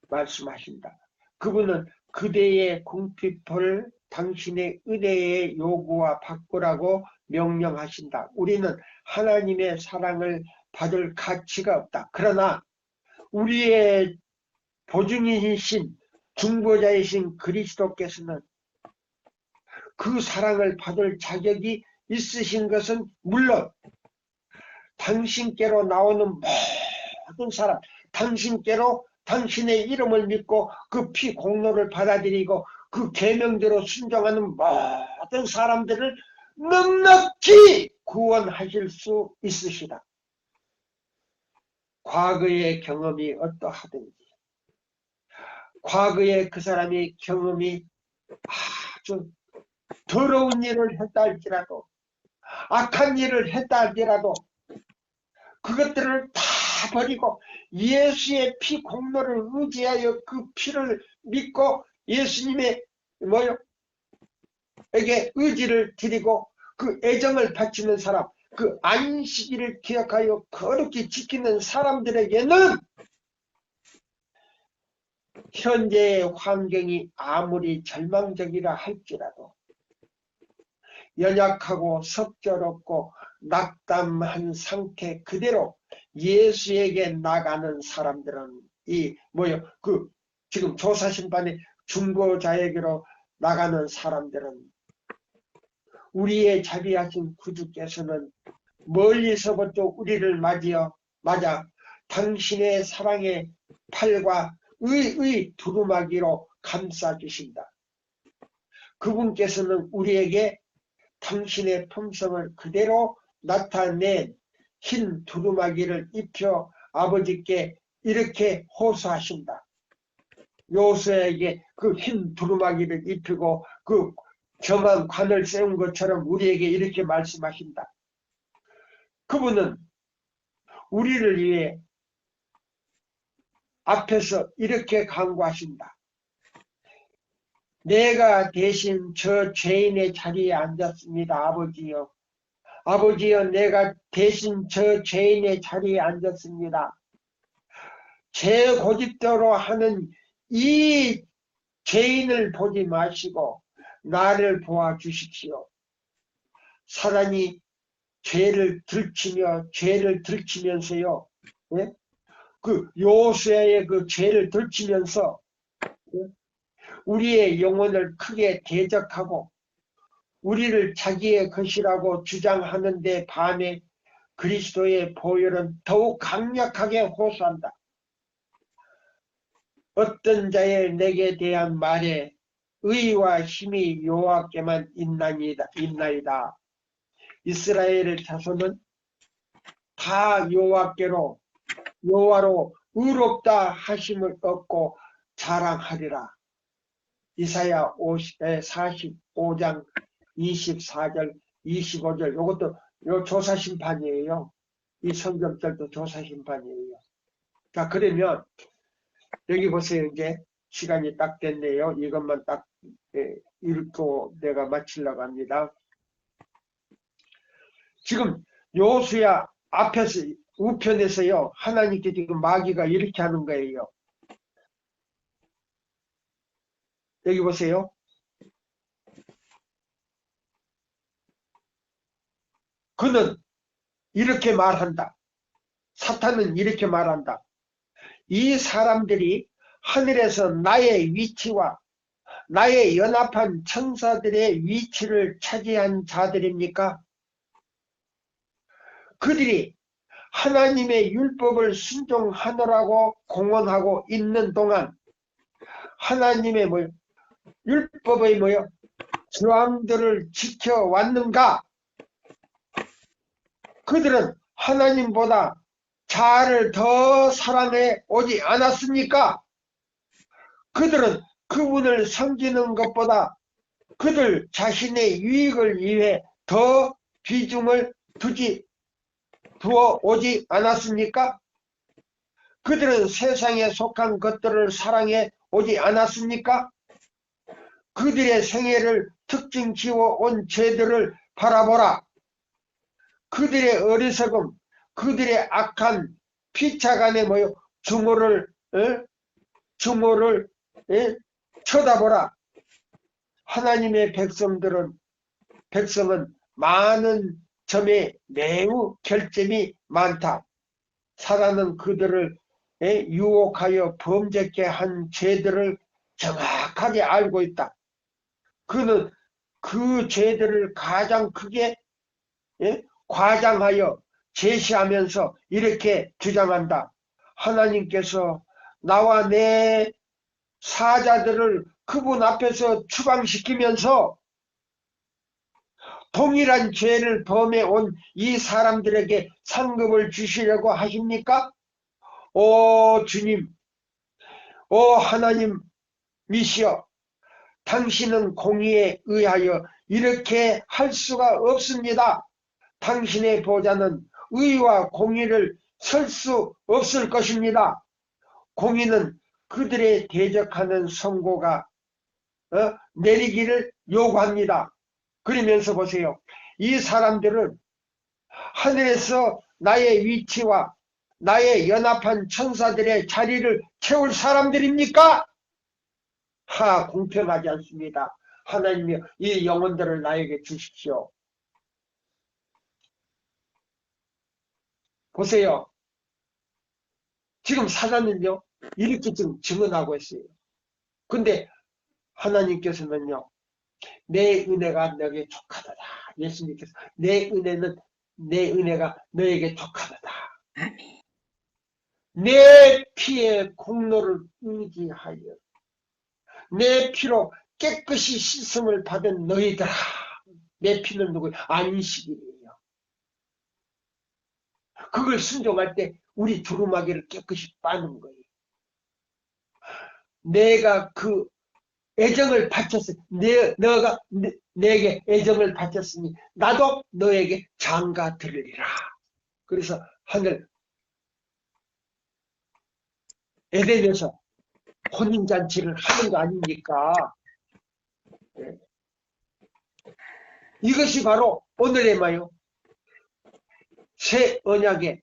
말씀하신다. 그분은 그대의 궁핍을 당신의 은혜의 요구와 바꾸라고 명령하신다. 우리는 하나님의 사랑을 받을 가치가 없다. 그러나 우리의 보증이신 중보자이신 그리스도께서는 그 사랑을 받을 자격이 있으신 것은 물론 당신께로 나오는 모든 사람, 당신께로 당신의 이름을 믿고 그 피 공로를 받아들이고 그 계명대로 순종하는 모든 사람들을 넉넉히 구원하실 수 있으시다. 과거의 경험이 어떠하든지, 과거에 그 사람의 경험이 아주 더러운 일을 했다 할지라도 악한 일을 했다 할지라도 그것들을 다 버리고 예수의 피 공로를 의지하여 그 피를 믿고 예수님의 에게 의지를 드리고 그 애정을 바치는 사람, 그 안식일을 기억하여 거룩히 지키는 사람들에게는 현재의 환경이 아무리 절망적이라 할지라도 연약하고 적절없고 낙담한 상태 그대로 예수에게 나가는 사람들은 지금 조사심판의 중보자에게로 나가는 사람들은 우리의 자비하신 구주께서는 멀리서부터 우리를 맞아 당신의 사랑의 팔과 의의 두루마기로 감싸주신다. 그분께서는 우리에게 당신의 품성을 그대로 나타낸 흰 두루마기를 입혀 아버지께 이렇게 호소하신다. 요새에게 그 흰 두루마기를 입히고 그 겸한 관을 세운 것처럼 우리에게 이렇게 말씀하신다. 그분은 우리를 위해 앞에서 이렇게 간구하신다. 내가 대신 저 죄인의 자리에 앉았습니다. 아버지여. 아버지여, 내가 대신 저 죄인의 자리에 앉았습니다. 제 고집대로 하는 이 죄인을 보지 마시고 나를 보아주십시오. 사단이 죄를 들키면서요. 예? 그 요새의 그 죄를 들키면서 우리의 영혼을 크게 대적하고 우리를 자기의 것이라고 주장하는 데 반해 그리스도의 보혈은 더욱 강력하게 호소한다. 어떤 자의 내게 대한 말에 의와 힘이 여호와께만 있나이다. 이스라엘의 자손은 다 여호와로 의롭다 하심을 얻고 자랑하리라. 이사야 45장 24절 25절 요것도 요 조사심판이에요. 이 성경절도 조사심판이에요. 자, 그러면 여기 보세요. 이제 시간이 딱 됐네요. 이것만 딱 읽고 내가 마치려고 합니다. 지금 요수야 앞에서 우편에서요. 하나님께 지금 마귀가 이렇게 하는 거예요. 여기 보세요. 그는 이렇게 말한다. 사탄은 이렇게 말한다. 이 사람들이 하늘에서 나의 위치와 나의 연합한 천사들의 위치를 차지한 자들입니까? 그들이 하나님의 율법을 순종하느라고 공언하고 있는 동안 하나님의 율법의 조항들을 지켜왔는가? 그들은 하나님보다 자아를 더 사랑해 오지 않았습니까? 그들은 그분을 섬기는 것보다 그들 자신의 유익을 위해 더 비중을 두어 오지 않았습니까? 그들은 세상에 속한 것들을 사랑해 오지 않았습니까? 그들의 생애를 특징 지어온 죄들을 바라보라. 그들의 어리석음, 그들의 악한 피차간의 증오를 쳐다보라. 하나님의 백성은 많은 점에 매우 결점이 많다. 사단은 그들을 유혹하여 범죄케 한 죄들을 정확하게 알고 있다. 그는 그 죄들을 가장 크게 과장하여 제시하면서 이렇게 주장한다. 하나님께서 나와 내 사자들을 그분 앞에서 추방시키면서 동일한 죄를 범해온 이 사람들에게 상급을 주시려고 하십니까? 오 주님, 오 하나님이시여, 당신은 공의에 의하여 이렇게 할 수가 없습니다. 당신의 보좌는 의와 공의를 설 수 없을 것입니다. 공의는 그들의 대적하는 선고가 내리기를 요구합니다. 그러면서 보세요. 이 사람들은 하늘에서 나의 위치와 나의 연합한 천사들의 자리를 채울 사람들입니까? 공평하지 않습니다. 하나님이 이 영혼들을 나에게 주십시오. 보세요. 지금 사단은요, 이렇게 지금 증언하고 있어요. 근데 하나님께서는요, 내 은혜가 너에게 족하도다. 예수님께서 내 은혜가 너에게 족하도다. 내 피의 공로를 의지하여 내 피로 깨끗이 씻음을 받은 너희들아. 내 피는 누구예요? 안식일이에요. 그걸 순종할 때 우리 두루마기를 깨끗이 빠는 거예요. 내가 그 애정을 바쳤으니 너가 내게 애정을 바쳤으니 나도 너에게 장가 들으리라. 그래서 하늘 에덴에서 혼인잔치를 하는 거 아닙니까? 이것이 바로 오늘의 마요 새 언약의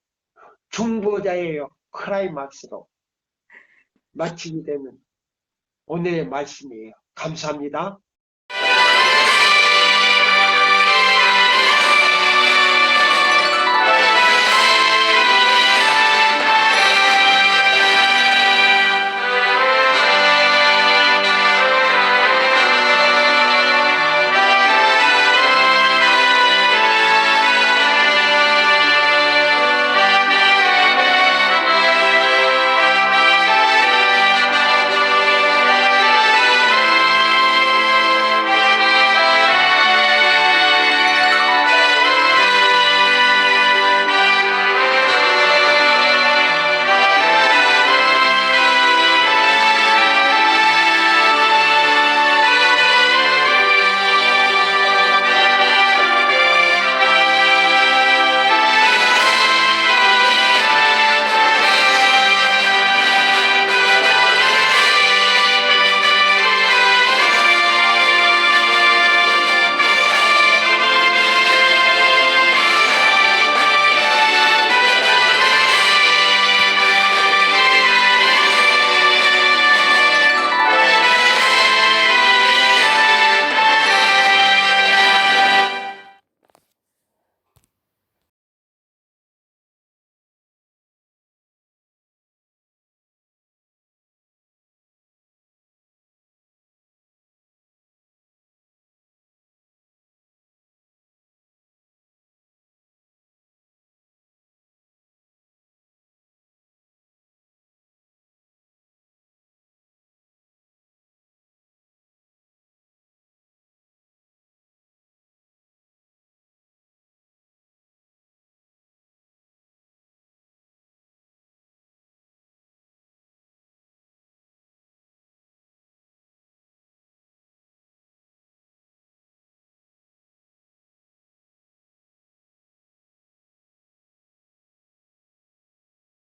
중보자예요. 클라이막스로 마치게 되는 오늘의 말씀이에요. 감사합니다.